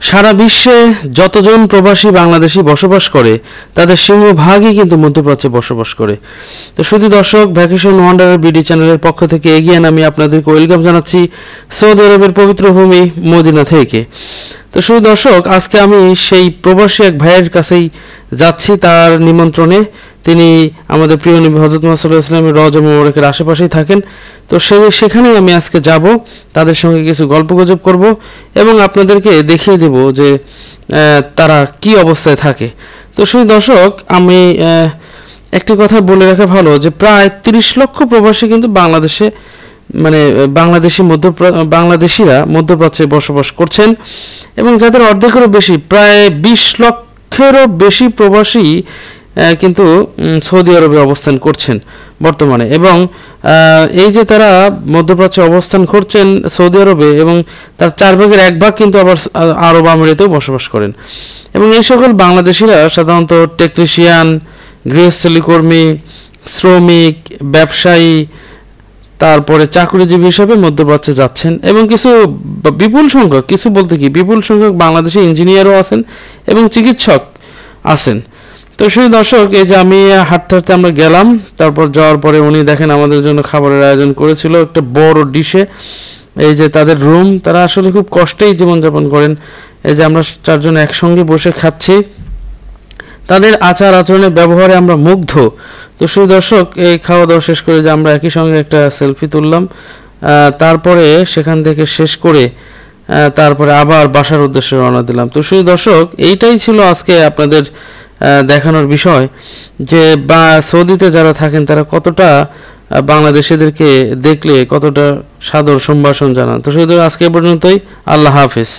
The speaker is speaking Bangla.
সারা বিশ্বে যতজন প্রবাসী বাংলাদেশি বসবাস করে তাদের সিংহভাগই কিন্তু মধ্যপ্রাচ্যে বসবাস করে। তো শুধু দর্শক, ভ্যাকেশন ওয়ান্ডারার বিডি চ্যানেলের পক্ষ থেকে এগিয়ে আমি আপনাদেরকে ওয়েলকাম জানাচ্ছি সৌদি আরবের পবিত্র ভূমি মদিনা থেকে। তো শুধু দর্শক, আজকে আমি সেই প্রবাসী এক ভাইয়ের কাছেই যাচ্ছি তার নিমন্ত্রণে। তিনি আমাদের প্রিয় নবী হযরত মুহাম্মদ সাল্লাল্লাহু আলাইহি ওয়াসাল্লামের রওজা মুবারকের আশেপাশেই থাকেন। তো সেখানেই আমি আজকে যাব, তাদের সঙ্গে কিছু গল্পগুজব করব এবং আপনাদেরকে দেখিয়ে দেব যে তারা কি অবস্থায় থাকে। তো শুধু দর্শক, আমি একটি কথা বলে রাখা ভালো যে প্রায় ৩০ লক্ষ প্রবাসী কিন্তু বাংলাদেশে বাংলাদেশিরা মধ্যপ্রাচ্যে বসবাস করছেন এবং যাদের অর্ধেকেরও বেশি, প্রায় ২০ লক্ষেরও বেশি প্রবাসী কিন্তু সৌদি আরবে অবস্থান করছেন বর্তমানে। এবং এই যে তারা মধ্যপ্রাচ্যে অবস্থান করছেন সৌদি আরবে, এবং তার 4 ভাগের 1 ভাগ কিন্তু আবার আরব আমিরাতেও বসবাস করেন। এবং এই সকল বাংলাদেশিরা সাধারণত টেকনিশিয়ান, গৃহস্থলী কর্মী, শ্রমিক, ব্যবসায়ী, তারপরে চাকরিজীবী হিসাবে মধ্যপ্রাচ্যে যাচ্ছেন। এবং বিপুল সংখ্যক বাংলাদেশি ইঞ্জিনিয়ারও আছেন এবং চিকিৎসক আছেন। তো শুধু দর্শক, এই যে আমি হাঁটতে হাঁটতে আমরা গেলাম, তারপর যাওয়ার পরে উনি দেখেন আমাদের জন্য খাবারের আয়োজন করেছিল একটা বড় ডিশে। এই যে তাদের রুম, তারা আসলে খুব কষ্টেই জীবনযাপন করেন। এই যে আমরা 4 জন একসঙ্গে বসে খাচ্ছি, তাদের আচার আচরণের ব্যবহারে আমরা মুগ্ধ। তো শুধু দর্শক, এই খাওয়া দাওয়া শেষ করে যে আমরা একই সঙ্গে একটা সেলফি তুললাম, তারপরে সেখান থেকে শেষ করে তারপরে আবার বাসার উদ্দেশ্যে রওনা দিলাম। তো শুধু দর্শক, এইটাই ছিল আজকে আপনাদের দেখানোর বিষয় যে সৌদিতে যারা থাকেন তারা কতটা বাংলাদেশিদেরকে দেখলে কতটা সাদর সম্ভাষণ জানান। তো শুধু আজকে পর্যন্তই, আল্লাহ হাফেজ।